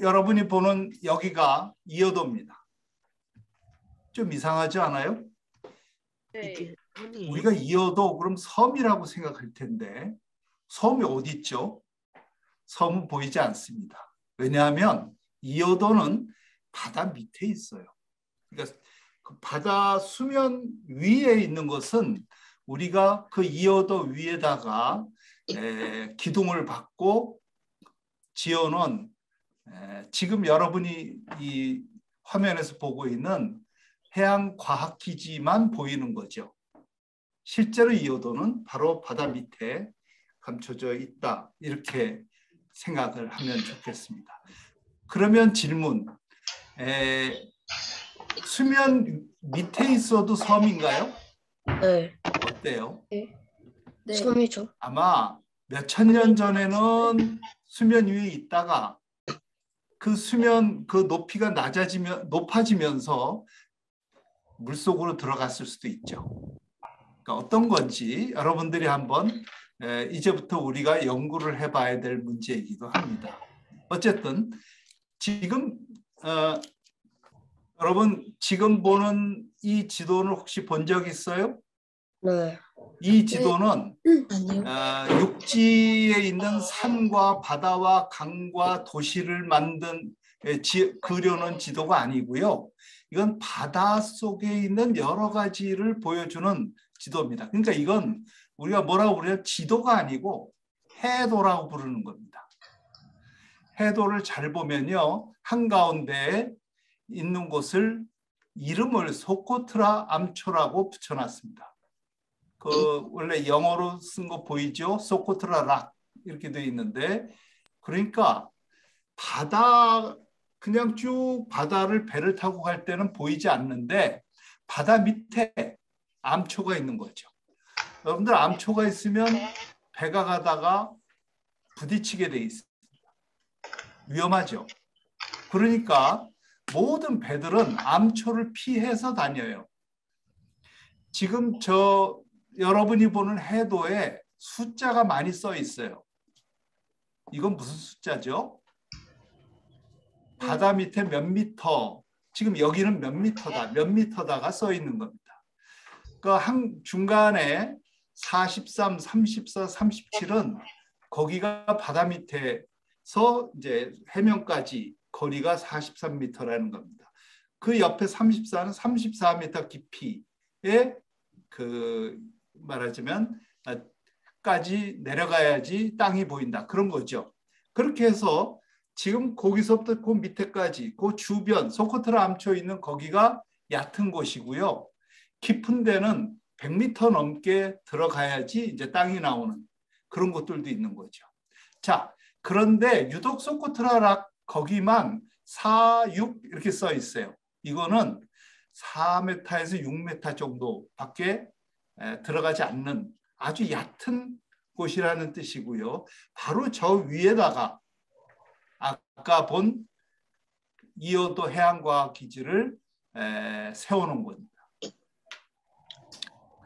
여러분이 보는 여기가 이어도입니다. 좀 이상하지 않아요? 네. 우리가 이어도 그럼 섬이라고 생각할 텐데 섬이 어디 있죠? 섬은 보이지 않습니다. 왜냐하면 이어도는 바다 밑에 있어요. 그러니까 그 바다 수면 위에 있는 것은 우리가 그 이어도 위에다가 기둥을 받고 지어놓은 지금 여러분이 이 화면에서 보고 있는 해양과학기지만 보이는 거죠. 실제로 이어도는 바로 바다 밑에 감춰져 있다. 이렇게 생각을 하면 좋겠습니다. 그러면 질문, 수면 밑에 있어도 섬인가요? 네. 어때요? 네. 섬이죠. 아마 몇천 년 전에는 수면 위에 있다가 그 수면 그 높이가 높아지면서 물속으로 들어갔을 수도 있죠. 그러니까 어떤 건지 여러분들이 한번 이제부터 우리가 연구를 해봐야 될 문제이기도 합니다. 어쨌든 지금 여러분 지금 보는 이 지도는 혹시 본 적 있어요? 네. 이 지도는 아니요. 육지에 있는 산과 바다와 강과 도시를 그려놓은 지도가 아니고요. 이건 바다 속에 있는 여러 가지를 보여주는 지도입니다. 그러니까 이건 우리가 뭐라고 부르냐? 지도가 아니고 해도라고 부르는 겁니다. 해도를 잘 보면요. 한가운데에 있는 곳을 이름을 소코트라 암초라고 붙여놨습니다. 그 원래 영어로 쓴 거 보이죠? 소코트라 락 이렇게 돼 있는데 그러니까 바다 그냥 쭉 바다를 배를 타고 갈 때는 보이지 않는데 바다 밑에 암초가 있는 거죠. 여러분들 암초가 있으면 배가 가다가 부딪히게 돼 있습니다. 위험하죠. 그러니까 모든 배들은 암초를 피해서 다녀요. 지금 여러분이 보는 해도에 숫자가 많이 써 있어요. 이건 무슨 숫자죠? 바다 밑에 몇 미터, 지금 여기는 몇 미터다, 몇 미터다가 써 있는 겁니다. 그 중간에 43, 34, 37은 거기가 바다 밑에서 이제 해면까지 거리가 43m라는 겁니다. 그 옆에 34는 34m 깊이에 말하자면 까지 내려가야지 땅이 보인다. 그런 거죠. 그렇게 해서 지금 거기서부터 그 밑에까지 그 주변 소코트라 암초 있는 거기가 얕은 곳이고요. 깊은 데는 100m 넘게 들어가야지 이제 땅이 나오는 그런 곳들도 있는 거죠. 자, 그런데 유독 소코트라 락 거기만 4, 6 이렇게 써 있어요. 이거는 4m에서 6m 정도밖에 들어가지 않는 아주 얕은 곳이라는 뜻이고요. 바로 저 위에다가 아까 본 이어도 해양과학기지를 세워놓은 겁니다.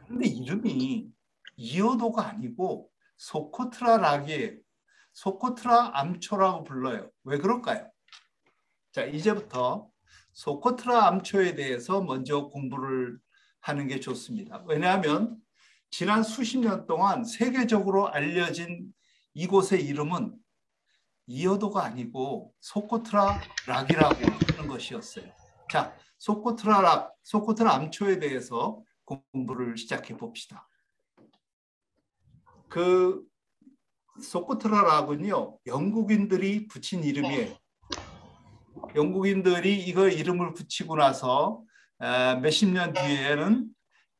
그런데 이름이 이어도가 아니고 소코트라 락이에요. 소코트라 암초라고 불러요. 왜 그럴까요? 자, 이제부터 소코트라 암초에 대해서 먼저 공부를 하는 게 좋습니다. 왜냐하면 지난 수십 년 동안 세계적으로 알려진 이곳의 이름은 이어도가 아니고 소코트라 락이라고 하는 것이었어요. 자, 소코트라 락, 소코트라 암초에 대해서 공부를 시작해 봅시다. 그 소코트라 락은요, 영국인들이 붙인 이름이에요. 영국인들이 이거 이름을 붙이고 나서 몇십 년 뒤에는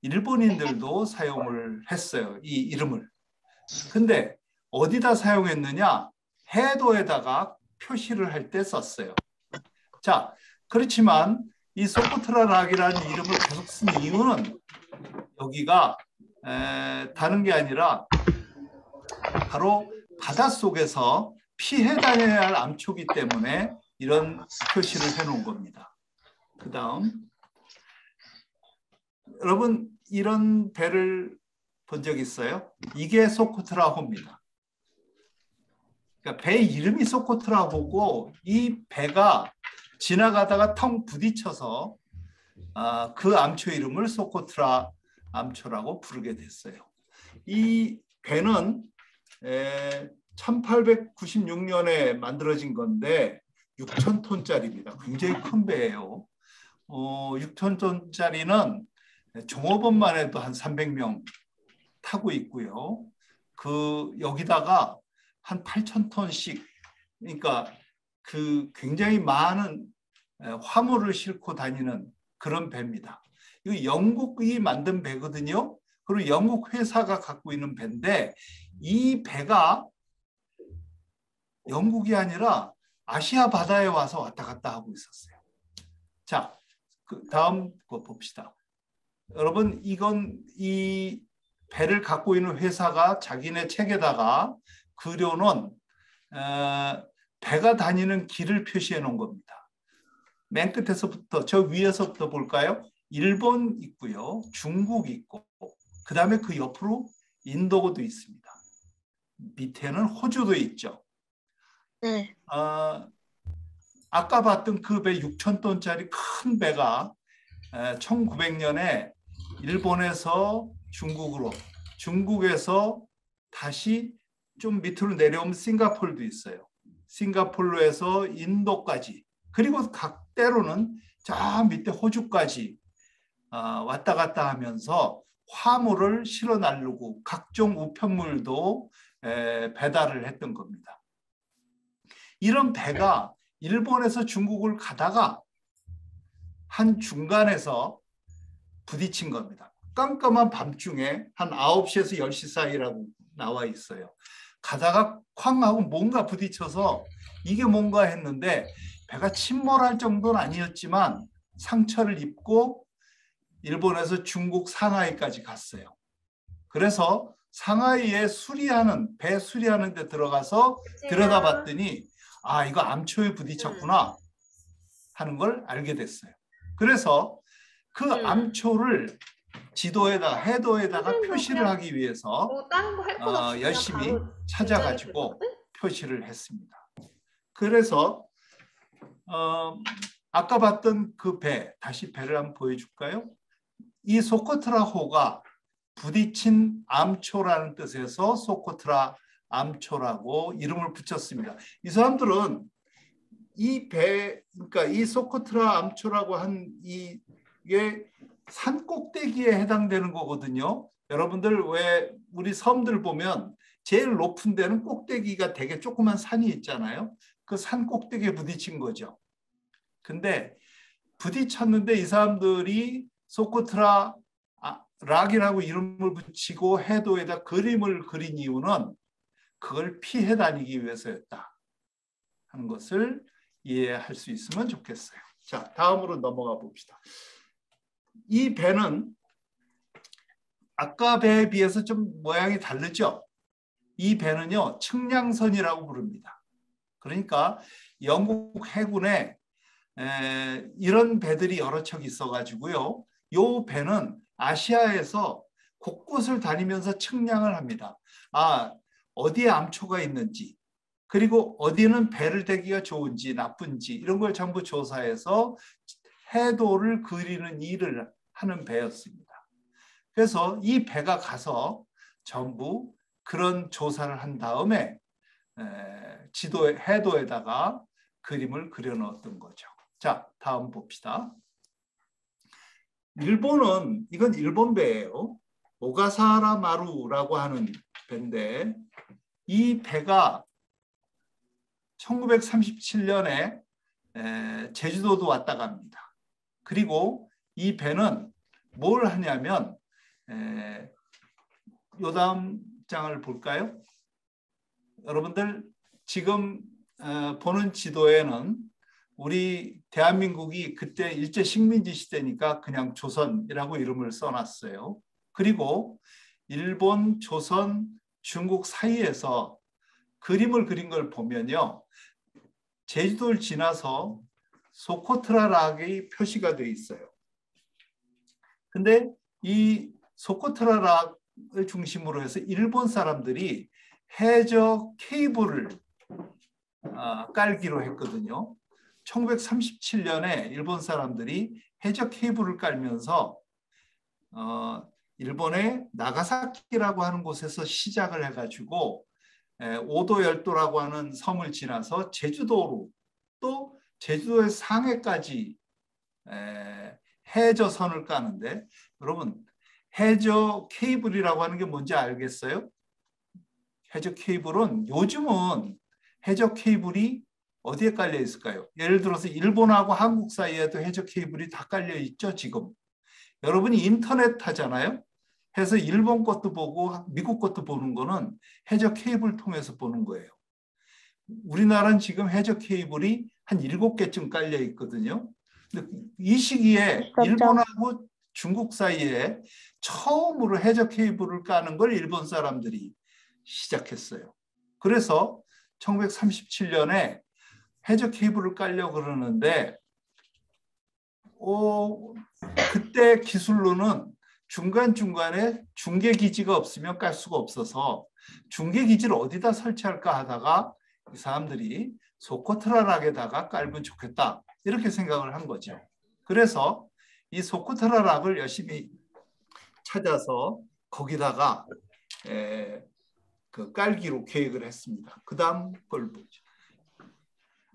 일본인들도 사용을 했어요. 이 이름을. 근데 어디다 사용했느냐? 해도에다가 표시를 할 때 썼어요. 자, 그렇지만 이 소코트라 락이라는 이름을 계속 쓴 이유는 여기가 다른 게 아니라 바로 바닷속에서 피해 다녀야 할 암초기 때문에 이런 표시를 해놓은 겁니다. 그 다음 여러분 이런 배를 본 적 있어요? 이게 소코트라호입니다. 그러니까 배 이름이 소코트라호고 이 배가 지나가다가 텅 부딪혀서 그 암초 이름을 소코트라 암초라고 부르게 됐어요. 이 배는 1896년에 만들어진 건데 6,000톤짜리입니다. 굉장히 큰 배예요. 6,000톤짜리는 종업원만 해도 한 300명 타고 있고요. 여기다가 한 8,000톤씩, 그러니까 굉장히 많은 화물을 싣고 다니는 그런 배입니다. 이거 영국이 만든 배거든요. 그리고 영국 회사가 갖고 있는 배인데 이 배가 영국이 아니라 아시아 바다에 와서 왔다 갔다 하고 있었어요. 자, 다음 거 봅시다. 여러분, 이 배를 갖고 있는 회사가 자기네 책에다가 그려놓은 배가 다니는 길을 표시해 놓은 겁니다. 맨 끝에서부터 저 위에서부터 볼까요? 일본 있고요, 중국 있고, 그 다음에 그 옆으로 인도도 있습니다. 밑에는 호주도 있죠. 네. 아까 봤던 그 배 6,000톤짜리 큰 배가 1900년에 일본에서 중국으로, 중국에서 다시 좀 밑으로 내려오면 싱가포르도 있어요. 싱가포르로 해서 인도까지, 그리고 각 때로는 저 밑에 호주까지 왔다 갔다 하면서 화물을 실어 나르고 각종 우편물도 배달을 했던 겁니다. 이런 배가 일본에서 중국을 가다가 한 중간에서 부딪힌 겁니다. 깜깜한 밤중에 한 9시에서 10시 사이라고 나와 있어요. 가다가 쾅 하고 뭔가 부딪혀서 이게 뭔가 했는데 배가 침몰할 정도는 아니었지만 상처를 입고 일본에서 중국 상하이까지 갔어요. 그래서 상하이에 배 수리하는 데 들어가서 들여다봤더니 이거 암초에 부딪혔구나 하는 걸 알게 됐어요. 그래서 그 암초를 해도에다가 표시를 하기 위해서 열심히 찾아가지고 표시를 했습니다. 그래서 아까 봤던 그 배, 다시 배를 한번 보여줄까요? 이 소코트라호가 부딪힌 암초라는 뜻에서 소코트라 암초라고 이름을 붙였습니다. 이 사람들은 그러니까 이 소코트라 암초라고 한 이게 산 꼭대기에 해당되는 거거든요. 여러분들 왜 우리 섬들 보면 제일 높은 데는 꼭대기가 되게 조그만 산이 있잖아요. 그 산 꼭대기에 부딪힌 거죠. 근데 부딪혔는데 이 사람들이 소코트라 락이라고 이름을 붙이고 해도에다 그림을 그린 이유는 그걸 피해 다니기 위해서였다 하는 것을 이해할 수 있으면 좋겠어요. 자, 다음으로 넘어가 봅시다. 이 배는 아까 배에 비해서 좀 모양이 다르죠? 이 배는요, 측량선이라고 부릅니다. 그러니까 영국 해군에 이런 배들이 여러 척 있어가지고요. 이 배는 아시아에서 곳곳을 다니면서 측량을 합니다. 어디에 암초가 있는지, 그리고 어디는 배를 대기가 좋은지 나쁜지 이런 걸 전부 조사해서 해도를 그리는 일을 하는 배였습니다. 그래서 이 배가 가서 전부 그런 조사를 한 다음에 해도에다가 그림을 그려 넣었던 거죠. 자, 다음 봅시다. 이건 일본 배예요. 오가사라마루라고 하는 배인데 이 배가 1937년에 제주도도 왔다 갑니다. 그리고 이 배는 뭘 하냐면 요 다음 장을 볼까요? 여러분들 지금 보는 지도에는 우리 대한민국이 그때 일제 식민지 시대니까 그냥 조선이라고 이름을 써놨어요. 그리고 일본, 조선, 중국 사이에서 그림을 그린 걸 보면요. 제주도를 지나서 소코트라락이 표시가 되어 있어요. 근데 이 소코트라락을 중심으로 해서 일본 사람들이 해저 케이블을 깔기로 했거든요. 1937년에 일본 사람들이 해저 케이블을 깔면서 일본의 나가사키라고 하는 곳에서 시작을 해가지고 오도 열도라고 하는 섬을 지나서 제주도로 또 제주도의 상해까지 해저선을 까는데, 여러분 해저 케이블이라고 하는 게 뭔지 알겠어요? 해저 케이블은 요즘은 해저 케이블이 어디에 깔려 있을까요? 예를 들어서 일본하고 한국 사이에도 해저 케이블이 다 깔려 있죠, 지금. 여러분이 인터넷 하잖아요. 해서 일본 것도 보고 미국 것도 보는 거는 해저 케이블 통해서 보는 거예요. 우리나라는 지금 해저 케이블이 한 7개쯤 깔려 있거든요. 근데 이 시기에 일본하고 중국 사이에 처음으로 해저 케이블을 까는 걸 일본 사람들이 시작했어요. 그래서 1937년에 해저 케이블을 깔려고 그러는데 그때 기술로는 중간중간에 중계기지가 없으면 깔 수가 없어서 중계기지를 어디다 설치할까 하다가 이 사람들이 소코트라락에다가 깔면 좋겠다 이렇게 생각을 한 거죠. 그래서 이 소코트라락을 열심히 찾아서 거기다가 그 깔기로 계획을 했습니다. 그 다음 걸 보죠.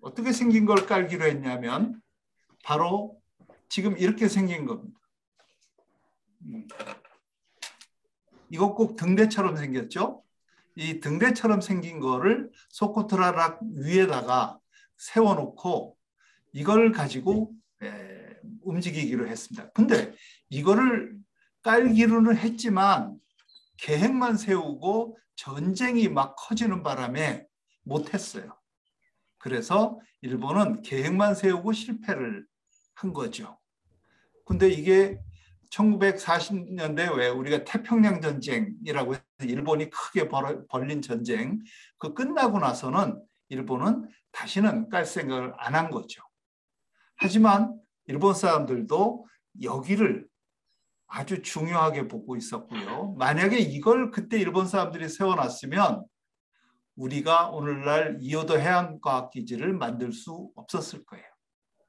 어떻게 생긴 걸 깔기로 했냐면 바로 지금 이렇게 생긴 겁니다. 이거 꼭 등대처럼 생겼죠? 이 등대처럼 생긴 거를 소코트라락 위에다가 세워놓고 이걸 가지고 움직이기로 했습니다. 근데 이거를 깔기로는 했지만 계획만 세우고 전쟁이 막 커지는 바람에 못했어요. 그래서 일본은 계획만 세우고 실패를 한 거죠. 근데 이게 1940년대 왜 우리가 태평양 전쟁이라고 해서 일본이 크게 벌린 전쟁, 그 끝나고 나서는 일본은 다시는 깔 생각을 안 한 거죠. 하지만 일본 사람들도 여기를 아주 중요하게 보고 있었고요. 만약에 이걸 그때 일본 사람들이 세워놨으면 우리가 오늘날 이오도 해양과학기지를 만들 수 없었을 거예요.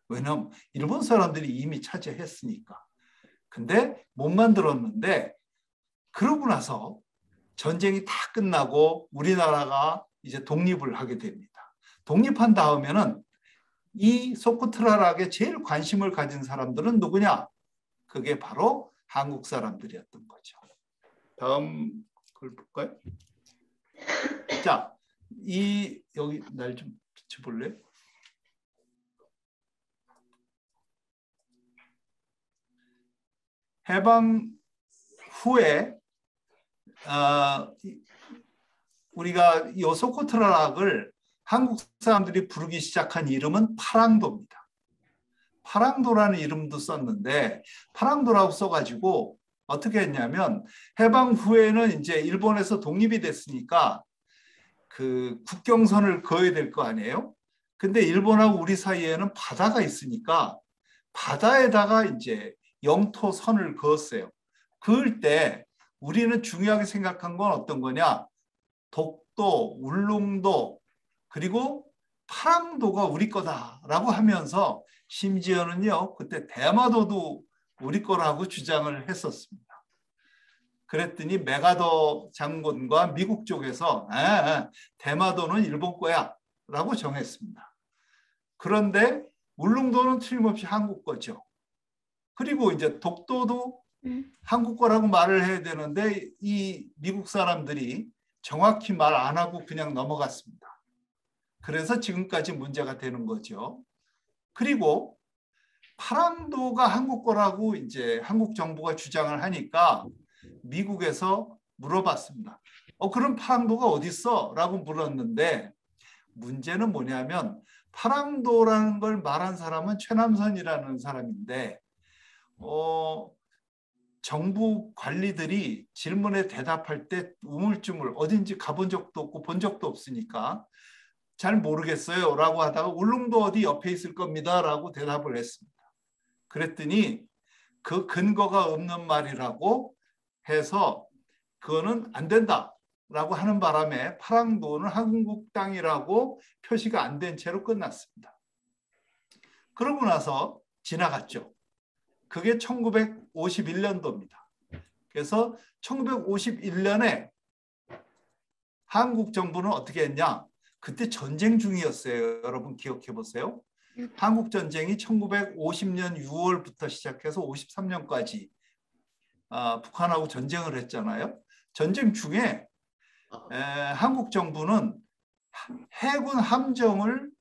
왜냐하면 일본 사람들이 이미 차지했으니까. 근데 못 만들었는데 그러고 나서 전쟁이 다 끝나고 우리나라가 이제 독립을 하게 됩니다. 독립한 다음에는 이 소코트라락에 제일 관심을 가진 사람들은 누구냐? 그게 바로 한국 사람들이었던 거죠. 다음 걸 볼까요? 자, 여기 날 좀 비춰볼래요? 해방 후에 우리가 이 소코트라락을 한국 사람들이 부르기 시작한 이름은 파랑도입니다. 파랑도라는 이름도 썼는데 파랑도라고 써가지고 어떻게 했냐면 해방 후에는 이제 일본에서 독립이 됐으니까 그 국경선을 그어야 될 거 아니에요? 근데 일본하고 우리 사이에는 바다가 있으니까 바다에다가 이제 영토선을 그었어요. 그을 때 우리는 중요하게 생각한 건 어떤 거냐? 독도, 울릉도, 그리고 파랑도가 우리 거다라고 하면서 심지어는요, 그때 대마도도 우리 거라고 주장을 했었습니다. 그랬더니 메가더 장군과 미국 쪽에서 대마도는 일본 거야 라고 정했습니다. 그런데 울릉도는 틀림없이 한국 거죠. 그리고 이제 독도도 한국 거라고 말을 해야 되는데 이 미국 사람들이 정확히 말 안 하고 그냥 넘어갔습니다. 그래서 지금까지 문제가 되는 거죠. 그리고 파랑도가 한국 거라고 이제 한국 정부가 주장을 하니까 미국에서 물어봤습니다. 그럼 파랑도가 어디 있어? 라고 물었는데 문제는 뭐냐면 파랑도라는 걸 말한 사람은 최남선이라는 사람인데 정부 관리들이 질문에 대답할 때 우물쭈물 어딘지 가본 적도 없고 본 적도 없으니까 잘 모르겠어요 라고 하다가 울릉도 어디 옆에 있을 겁니다 라고 대답을 했습니다. 그랬더니 그 근거가 없는 말이라고 해서 그거는 안 된다 라고 하는 바람에 파랑도는 한국 땅이라고 표시가 안 된 채로 끝났습니다. 그러고 나서 지나갔죠. 그게 1951년도입니다. 그래서 1951년에 한국 정부는 어떻게 했냐? 그때 전쟁 중이었어요. 여러분 기억해 보세요. 한국 전쟁이 1950년 6월부터 시작해서 53년까지 북한하고 전쟁을 했잖아요. 전쟁 중에 한국 정부는 해군 함정을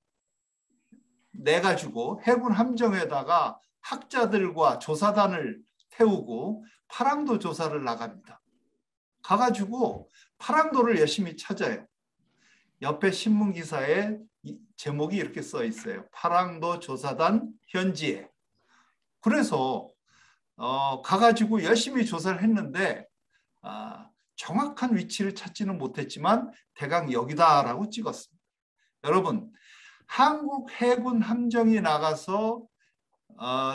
내가지고 해군 함정에다가 학자들과 조사단을 태우고 파랑도 조사를 나갑니다. 가가지고 파랑도를 열심히 찾아요. 옆에 신문 기사에 제목이 이렇게 써 있어요. 파랑도 조사단 현지에. 그래서 가가지고 열심히 조사를 했는데 정확한 위치를 찾지는 못했지만 대강 여기다라고 찍었습니다. 여러분, 한국 해군 함정이 나가서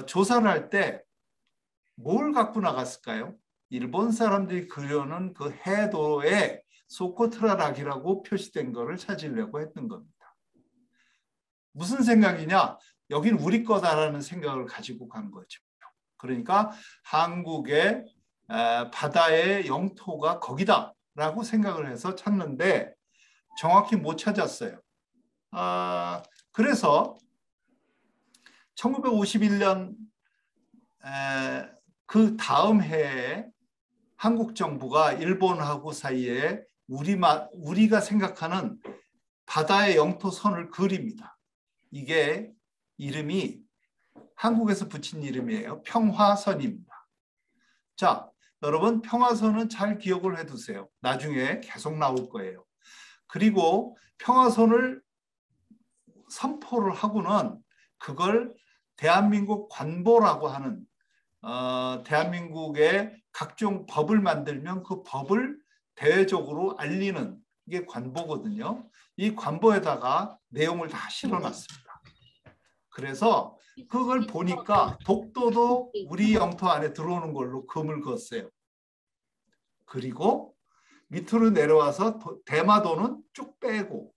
조사를 할 때 뭘 갖고 나갔을까요? 일본 사람들이 그려놓은 그 해도에 소코트라락이라고 표시된 거를 찾으려고 했던 겁니다. 무슨 생각이냐? 여긴 우리 거다라는 생각을 가지고 간 거죠. 그러니까 한국의 바다의 영토가 거기다라고 생각을 해서 찾는데 정확히 못 찾았어요. 그래서 1951년 그 다음 해에 한국 정부가 일본하고 사이에 우리가 생각하는 바다의 영토선을 그립니다. 이게 이름이 한국에서 붙인 이름이에요. 평화선입니다. 자, 여러분 평화선은 잘 기억을 해두세요. 나중에 계속 나올 거예요. 그리고 평화선을 선포를 하고는 그걸 대한민국 관보라고 하는 대한민국의 각종 법을 만들면 그 법을 대외적으로 알리는 게 관보거든요. 이 관보에다가 내용을 다 실어놨습니다. 그래서 그걸 보니까 독도도 우리 영토 안에 들어오는 걸로 금을 그었어요. 그리고 밑으로 내려와서 대마도는 쭉 빼고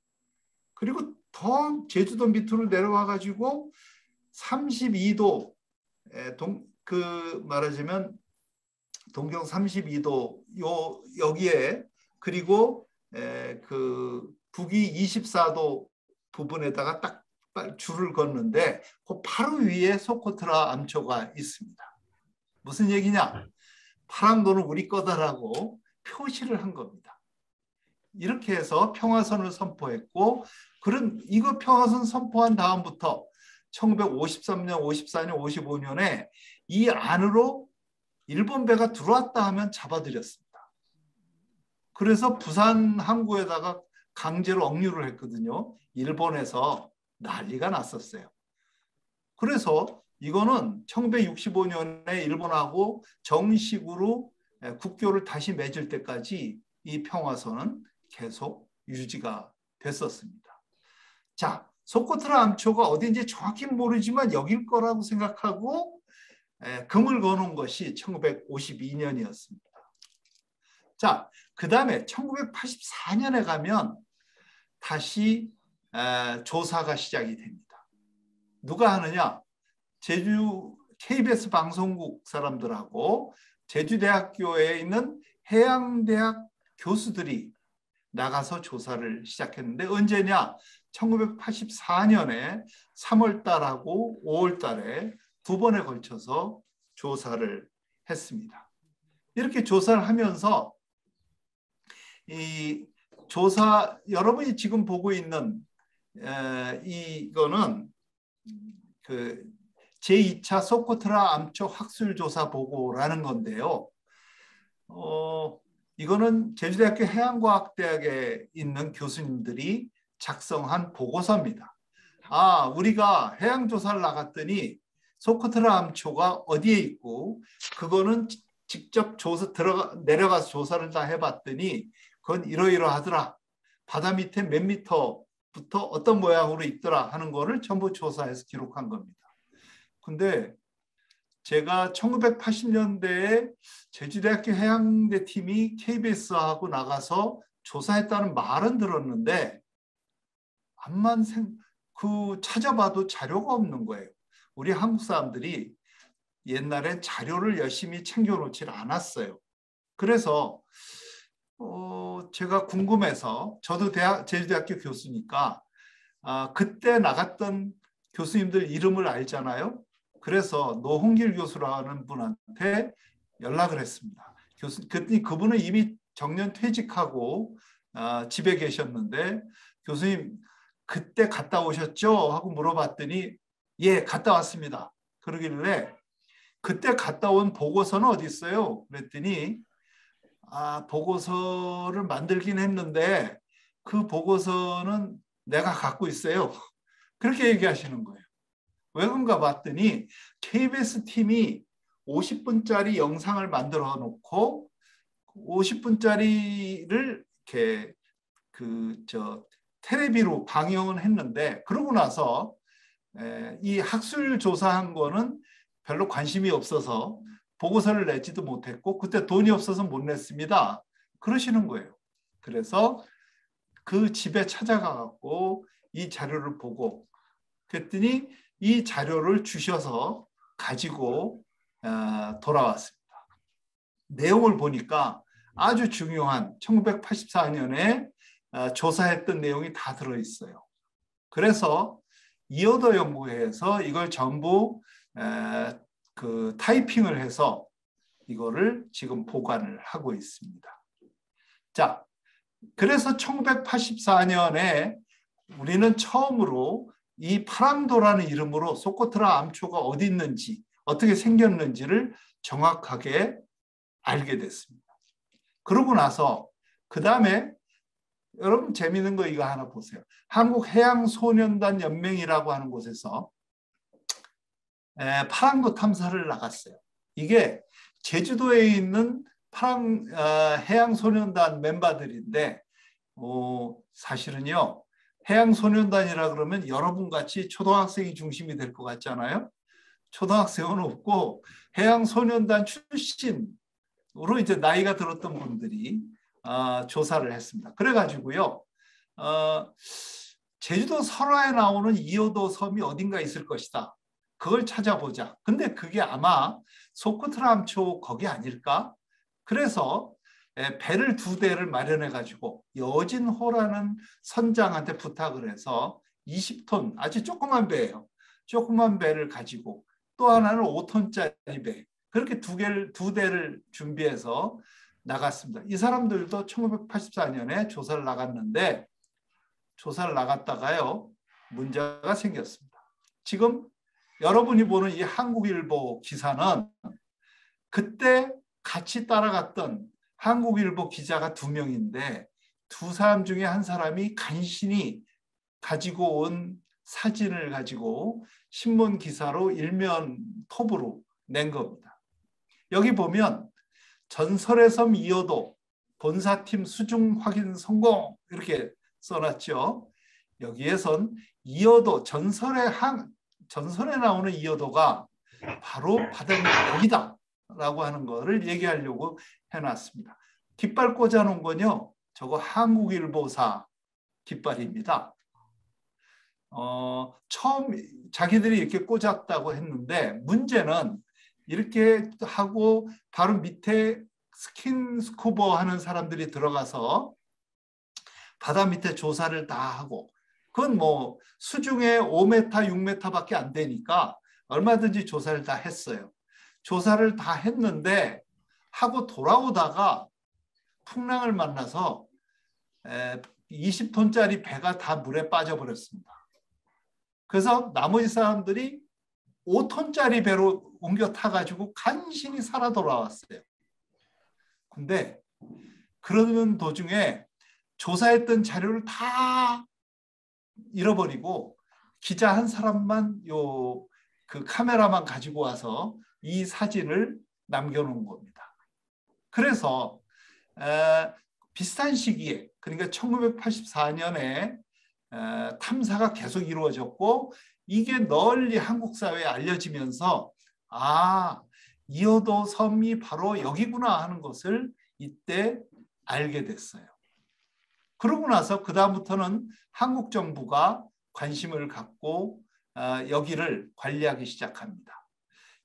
그리고 더 제주도 밑으로 내려와 가지고 32도 말하자면 동경 32도 여기에 그리고 그 북위 24도 부분에다가 딱 줄을 걷는데 그 바로 위에 소코트라 암초가 있습니다. 무슨 얘기냐? 파랑도는 우리 거다라고 표시를 한 겁니다. 이렇게 해서 평화선을 선포했고 이거 평화선 선포한 다음부터 1953년, 54년, 55년에 이 안으로 일본 배가 들어왔다 하면 잡아들였습니다. 그래서 부산 항구에다가 강제로 억류를 했거든요. 일본에서 난리가 났었어요. 그래서 이거는 1965년에 일본하고 정식으로 국교를 다시 맺을 때까지 이 평화선은 계속 유지가 됐었습니다. 자, 소코트라 암초가 어딘지 정확히 모르지만 여길 거라고 생각하고 금을 거놓은 것이 1952년이었습니다. 자, 그 다음에 1984년에 가면 다시 조사가 시작이 됩니다. 누가 하느냐? 제주 KBS 방송국 사람들하고 제주대학교에 있는 해양대학 교수들이 나가서 조사를 시작했는데 언제냐? 1984년에 3월 달하고 5월 달에 두 번에 걸쳐서 조사를 했습니다. 이렇게 조사를 하면서 이 조사 여러분이 지금 보고 있는 이거는 그 제2차 소코트라 암초 학술 조사 보고라는 건데요. 이거는 제주대학교 해양과학대학에 있는 교수님들이 작성한 보고서입니다. 우리가 해양조사를 나갔더니 소코트라 암초가 어디에 있고 그거는 직접 내려가서 조사를 다 해봤더니 그건 이러이러하더라. 바다 밑에 몇 미터부터 어떤 모양으로 있더라 하는 거를 전부 조사해서 기록한 겁니다. 근데 제가 1980년대에 제주대학교 해양대 팀이 KBS하고 나가서 조사했다는 말은 들었는데 암만 찾아봐도 자료가 없는 거예요. 우리 한국 사람들이 옛날엔 자료를 열심히 챙겨놓질 않았어요. 그래서 제가 궁금해서 저도 제주대학교 교수니까 그때 나갔던 교수님들 이름을 알잖아요. 그래서 노홍길 교수라는 분한테 연락을 했습니다. 그분은 이미 정년 퇴직하고 집에 계셨는데 교수님 그때 갔다 오셨죠? 하고 물어봤더니 예, 갔다 왔습니다. 그러길래 그때 갔다 온 보고서는 어디 있어요? 그랬더니 보고서를 만들긴 했는데 그 보고서는 내가 갖고 있어요. 그렇게 얘기하시는 거예요. 왜 그런가 봤더니 KBS 팀이 50분짜리 영상을 만들어 놓고 50분짜리를 이렇게 텔레비로 방영을 했는데 그러고 나서 이 학술 조사한 거는 별로 관심이 없어서 보고서를 내지도 못했고 그때 돈이 없어서 못 냈습니다. 그러시는 거예요. 그래서 그 집에 찾아가고 이 자료를 보고 그랬더니 이 자료를 주셔서 가지고 돌아왔습니다. 내용을 보니까 아주 중요한 1984년에 조사했던 내용이 다 들어있어요. 그래서 이어더 연구회에서 이걸 전부 타이핑을 해서 이거를 지금 보관을 하고 있습니다. 자, 그래서 1984년에 우리는 처음으로 이 파랑도라는 이름으로 소코트라 암초가 어디 있는지 어떻게 생겼는지를 정확하게 알게 됐습니다. 그러고 나서 그 다음에 여러분 재미있는 거 이거 하나 보세요. 한국해양소년단 연맹이라고 하는 곳에서 파랑도 탐사를 나갔어요. 이게 제주도에 있는 해양소년단 멤버들인데 사실은요. 해양소년단이라 그러면 여러분같이 초등학생이 중심이 될 것 같잖아요. 초등학생은 없고 해양소년단 출신으로 이제 나이가 들었던 분들이 조사를 했습니다. 그래가지고요. 제주도 설화에 나오는 이어도 섬이 어딘가 있을 것이다. 그걸 찾아보자. 근데 그게 아마 소코트라 암초 거기 아닐까? 그래서 배를 2대를 마련해가지고 여진호라는 선장한테 부탁을 해서 20톤, 아주 조그만 배예요. 조그만 배를 가지고 또 하나는 5톤짜리 배. 그렇게 2대를 준비해서 나갔습니다. 이 사람들도 1984년에 조사를 나갔는데 조사를 나갔다가요. 문제가 생겼습니다. 지금 여러분이 보는 이 한국일보 기사는 그때 같이 따라갔던 한국일보 기자가 2명인데 2사람 중에 한 사람이 간신히 가지고 온 사진을 가지고 신문 기사로 일면 톱으로 낸 겁니다. 여기 보면 전설의 섬 이어도 본사팀 수중 확인 성공 이렇게 써놨죠. 여기에선 이어도 전설에 나오는 이어도가 바로 바다는 여기다 라고 하는 거를 얘기하려고 해놨습니다. 깃발 꽂아놓은 건요. 저거 한국일보사 깃발입니다. 처음 자기들이 이렇게 꽂았다고 했는데 문제는 이렇게 하고 바로 밑에 스킨스쿠버 하는 사람들이 들어가서 바다 밑에 조사를 다 하고 그건 뭐 수중에 5m, 6m밖에 안 되니까 얼마든지 조사를 다 했어요. 조사를 다 했는데 하고 돌아오다가 풍랑을 만나서 20톤짜리 배가 다 물에 빠져버렸습니다. 그래서 나머지 사람들이 5톤짜리 배로 옮겨 타가지고 간신히 살아 돌아왔어요. 근데 그러는 도중에 조사했던 자료를 다 잃어버리고 기자 한 사람만 그 카메라만 가지고 와서 이 사진을 남겨놓은 겁니다. 그래서 비슷한 시기에 그러니까 1984년에 탐사가 계속 이루어졌고 이게 널리 한국 사회에 알려지면서 이어도 섬이 바로 여기구나 하는 것을 이때 알게 됐어요. 그러고 나서 그다음부터는 한국 정부가 관심을 갖고 여기를 관리하기 시작합니다.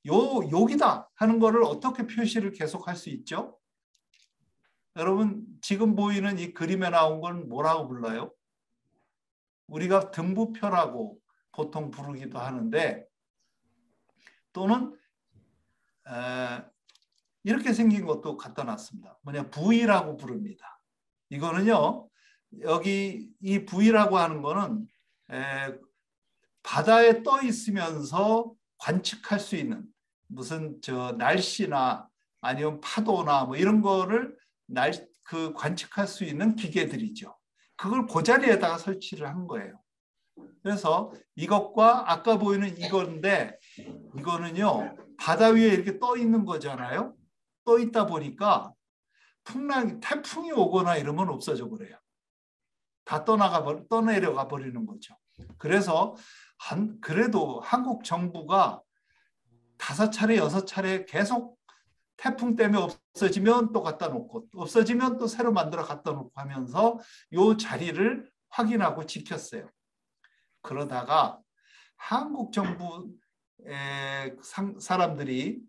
여기다 하는 거를 어떻게 표시를 계속할 수 있죠? 여러분 지금 보이는 이 그림에 나온 건 뭐라고 불러요? 우리가 등부표라고 보통 부르기도 하는데 또는 이렇게 생긴 것도 갖다 놨습니다. 뭐냐 V라고 부릅니다. 이거는요. 여기 이 V라고 하는 거는 바다에 떠 있으면서 관측할 수 있는 무슨 날씨나 아니면 파도나 뭐 이런 거를 관측할 수 있는 기계들이죠. 그걸 그 자리에다가 설치를 한 거예요. 그래서 이것과 아까 보이는 이건데 이거는요 바다 위에 이렇게 떠 있는 거잖아요. 떠 있다 보니까 태풍이 오거나 이러면 없어져 버려요. 다 떠내려가 버리는 거죠. 그래서 그래도 한국 정부가 5차례 6차례 계속 태풍 때문에 없어지면 또 갖다 놓고 없어지면 또 새로 만들어 갖다 놓고 하면서 이 자리를 확인하고 지켰어요. 그러다가 한국 정부 사람들이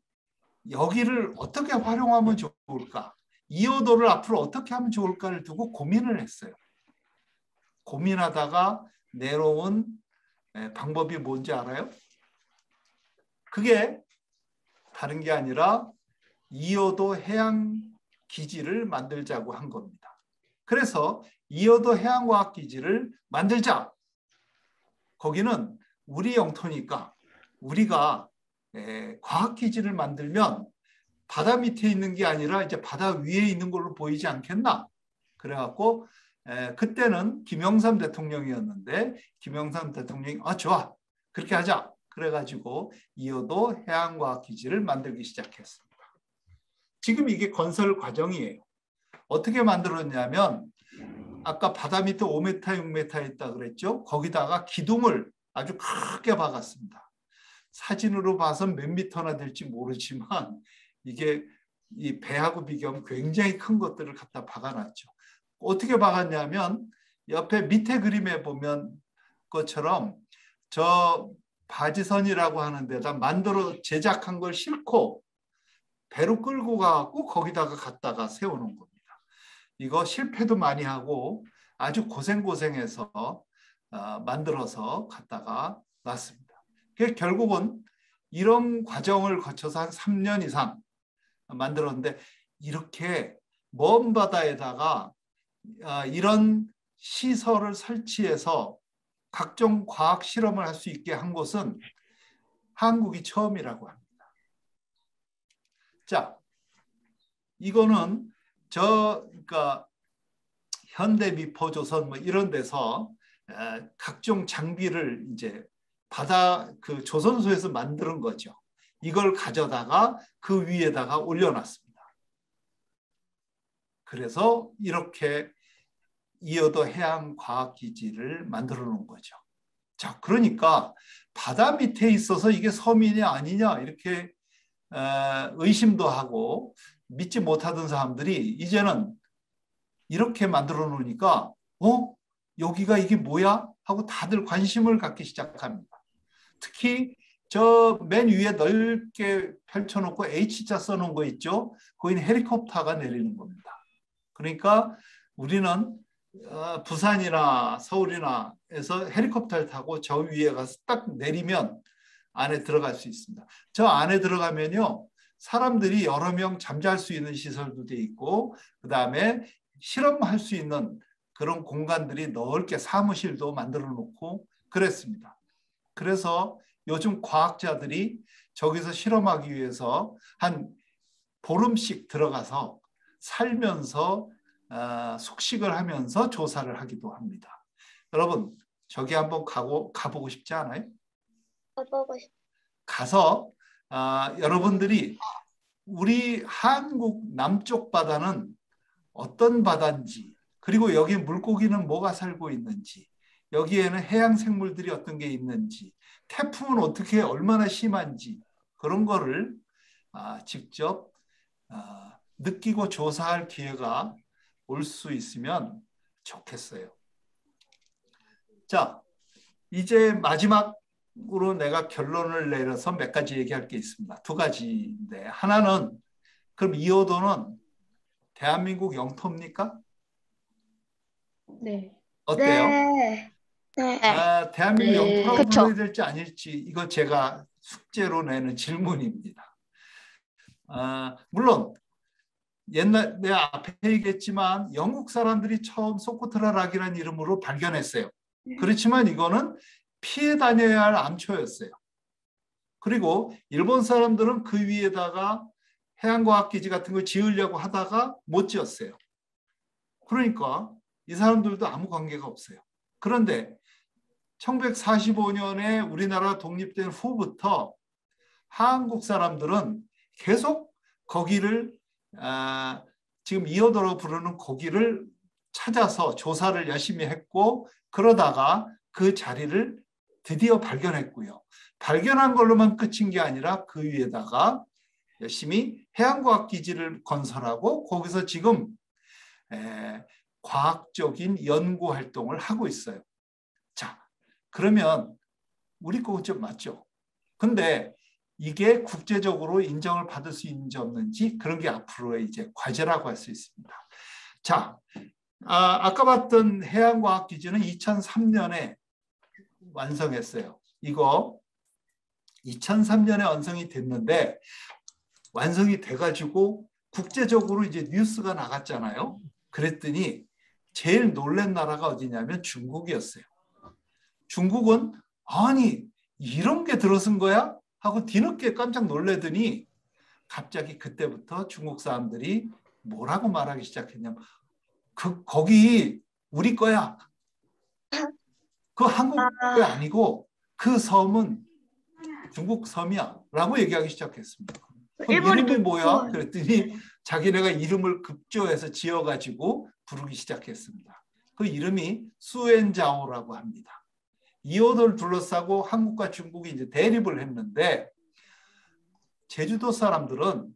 여기를 어떻게 활용하면 좋을까? 이호도를 앞으로 어떻게 하면 좋을까를 두고 고민을 했어요. 고민하다가 내놓은 방법이 뭔지 알아요? 그게 다른 게 아니라 이호도 해양기지를 만들자고 한 겁니다. 그래서 이호도 해양과학기지를 만들자. 거기는 우리 영토니까 우리가 과학기지를 만들면 바다 밑에 있는 게 아니라 이제 바다 위에 있는 걸로 보이지 않겠나? 그래갖고 그때는 김영삼 대통령이었는데 김영삼 대통령이 좋아 그렇게 하자. 그래가지고 이호도 해양과학기지를 만들기 시작했습니다. 지금 이게 건설 과정이에요. 어떻게 만들었냐면 아까 바다 밑에 5m, 6m 있다 그랬죠? 거기다가 기둥을 아주 크게 박았습니다. 사진으로 봐선 몇 미터나 될지 모르지만 이게 이 배하고 비교하면 굉장히 큰 것들을 갖다 박아놨죠. 어떻게 박았냐면 옆에 밑에 그림에 보면 것처럼 저 바지선이라고 하는 데다 만들어 제작한 걸 싣고 배로 끌고 가고 거기다가 갖다가 세우는 겁니다. 이거 실패도 많이 하고 아주 고생해서 만들어서 갖다가 놨습니다. 결국은 이런 과정을 거쳐서 한 3년 이상 만들었는데 이렇게 먼 바다에다가 이런 시설을 설치해서 각종 과학 실험을 할 수 있게 한 곳은 한국이 처음이라고 합니다. 자, 이거는 그러니까 현대미포조선 뭐 이런 데서 각종 장비를 이제 그 조선소에서 만드는 거죠. 이걸 가져다가 그 위에다가 올려놨습니다. 그래서 이렇게 이호도 해양과학기지를 만들어 놓은 거죠. 자, 그러니까 바다 밑에 있어서 이게 섬이냐 아니냐 이렇게 의심도 하고 믿지 못하던 사람들이 이제는 이렇게 만들어 놓으니까 여기가 이게 뭐야? 하고 다들 관심을 갖기 시작합니다. 특히 저 맨 위에 넓게 펼쳐놓고 H자 써놓은 거 있죠? 거기는 헬리콥터가 내리는 겁니다. 그러니까 우리는 부산이나 서울이나 에서 헬리콥터를 타고 저 위에 가서 딱 내리면 안에 들어갈 수 있습니다. 저 안에 들어가면요. 사람들이 여러 명 잠잘 수 있는 시설도 돼 있고 그다음에 실험할 수 있는 그런 공간들이 넓게 사무실도 만들어 놓고 그랬습니다. 그래서 요즘 과학자들이 저기서 실험하기 위해서 한 보름씩 들어가서 살면서 숙식을 하면서 조사를 하기도 합니다. 여러분 저기 한번 가보고 싶지 않아요? 가보고 싶. 가서 여러분들이 우리 한국 남쪽 바다는 어떤 바다인지 그리고 여기 물고기는 뭐가 살고 있는지 여기에는 해양 생물들이 어떤 게 있는지 태풍은 어떻게 얼마나 심한지 그런 거를 직접 느끼고 조사할 기회가 올 수 있으면 좋겠어요. 자, 이제 마지막으로 내가 결론을 내려서 몇 가지 얘기할 게 있습니다. 두 가지인데 하나는 그럼 이호도는 대한민국 영토입니까? 네. 어때요? 네. 네. 대한민국 네. 영토라고 그쵸. 불러야 될지 아닐지 이거 제가 숙제로 내는 질문입니다. 물론 옛날 내 앞에 얘기했지만 영국 사람들이 처음 소코트라락이라는 이름으로 발견했어요. 그렇지만 이거는 피해 다녀야 할 암초였어요. 그리고 일본 사람들은 그 위에다가 해양과학기지 같은 걸 지으려고 하다가 못 지었어요. 그러니까 이 사람들도 아무 관계가 없어요. 그런데 1945년에 우리나라 독립된 후부터 한국 사람들은 계속 거기를 지금 이호도로 부르는 거기를 찾아서 조사를 열심히 했고 그러다가 그 자리를 드디어 발견했고요. 발견한 걸로만 끝인 게 아니라 그 위에다가 열심히 해양과학기지를 건설하고 거기서 지금 과학적인 연구 활동을 하고 있어요. 자, 그러면 우리 거는 좀 맞죠? 근데 이게 국제적으로 인정을 받을 수 있는지 없는지 그런 게 앞으로의 이제 과제라고 할 수 있습니다. 자, 아까 봤던 해양과학기지는 2003년에 완성했어요. 이거 2003년에 완성이 됐는데 완성이 돼가지고 국제적으로 이제 뉴스가 나갔잖아요. 그랬더니 제일 놀란 나라가 어디냐면 중국이었어요. 중국은 아니 이런 게 들어선 거야? 하고 뒤늦게 깜짝 놀래더니 갑자기 그때부터 중국 사람들이 뭐라고 말하기 시작했냐면 거기 우리 거야. 그 한국 게 아니고 그 섬은 중국 섬이야 라고 얘기하기 시작했습니다. 그 이름이 뭐야? 그랬더니 자기네가 이름을 급조해서 지어가지고 부르기 시작했습니다. 그 이름이 수엔자오라고 합니다. 이호도를 둘러싸고 한국과 중국이 이제 대립을 했는데 제주도 사람들은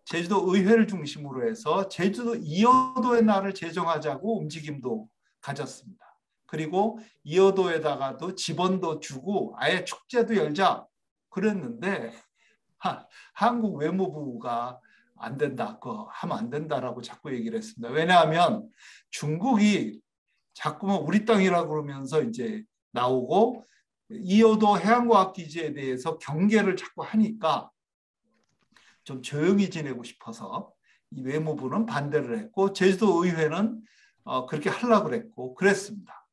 제주도 의회를 중심으로 해서 제주도 이호도의 날을 제정하자고 움직임도 가졌습니다. 그리고 이호도에다가도 지번도 주고 아예 축제도 열자 그랬는데 한국 외무부가 안 된다, 그거 하면 안 된다라고 자꾸 얘기를 했습니다. 왜냐하면 중국이 자꾸만 우리 땅이라 그러면서 이제 나오고 이호도 해양과학기지에 대해서 경계를 자꾸 하니까 좀 조용히 지내고 싶어서 이 외무부는 반대를 했고 제주도 의회는 그렇게 하려고 그랬고 그랬습니다.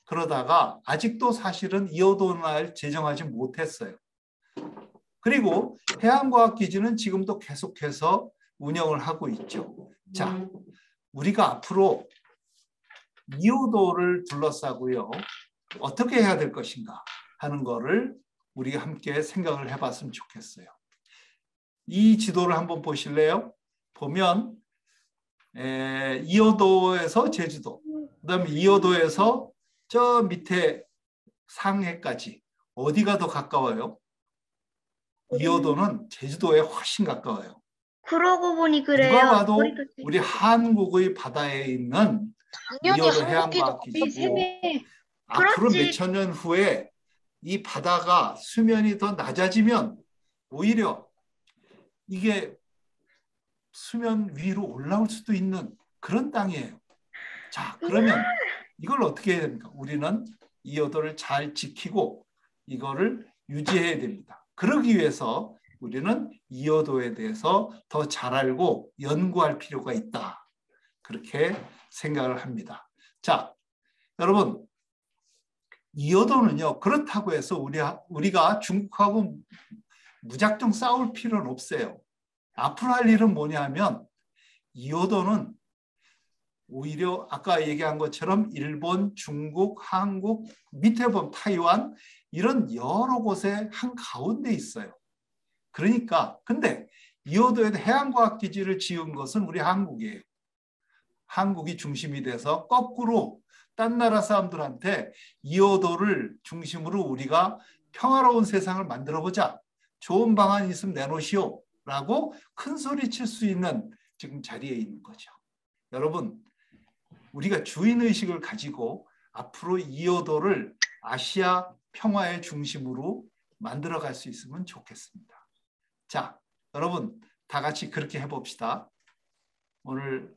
그러다가 아직도 사실은 이호도 날 제정하지 못했어요. 그리고 해양과학기지는 지금도 계속해서 운영을 하고 있죠. 자, 우리가 앞으로 이호도를 둘러싸고요. 어떻게 해야 될 것인가 하는 거를 우리가 함께 생각을 해봤으면 좋겠어요. 이 지도를 한번 보실래요? 보면 이호도에서 제주도, 그다음에 이호도에서 저 밑에 상해까지 어디가 더 가까워요? 이호도는 제주도에 훨씬 가까워요. 그러고 보니 그래요. 누가 봐도 우리 한국의 바다에 있는 이호도 해양과학기지고 앞으로 몇천 년 후에 이 바다가 수면이 더 낮아지면 오히려 이게 수면 위로 올라올 수도 있는 그런 땅이에요. 자, 그러면 이걸 어떻게 해야 됩니까? 우리는 이호도를 잘 지키고 이거를 유지해야 됩니다. 그러기 위해서 우리는 이호도에 대해서 더 잘 알고 연구할 필요가 있다. 그렇게 생각을 합니다. 자, 여러분 이호도는요. 그렇다고 해서 우리가 중국하고 무작정 싸울 필요는 없어요. 앞으로 할 일은 뭐냐면 이호도는 오히려 아까 얘기한 것처럼 일본, 중국, 한국, 밑에 보면 타이완 이런 여러 곳에 한가운데 있어요. 그러니까 근데 이호도에 해양과학기지를 지은 것은 우리 한국이에요. 한국이 중심이 돼서 거꾸로 딴 나라 사람들한테 이호도를 중심으로 우리가 평화로운 세상을 만들어보자. 좋은 방안 있으면 내놓으시오. 라고 큰 소리 칠 수 있는 지금 자리에 있는 거죠. 여러분 우리가 주인의식을 가지고 앞으로 이어도를 아시아 평화의 중심으로 만들어갈 수 있으면 좋겠습니다. 자, 여러분 다 같이 그렇게 해봅시다. 오늘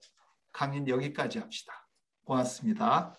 강의는 여기까지 합시다. 고맙습니다.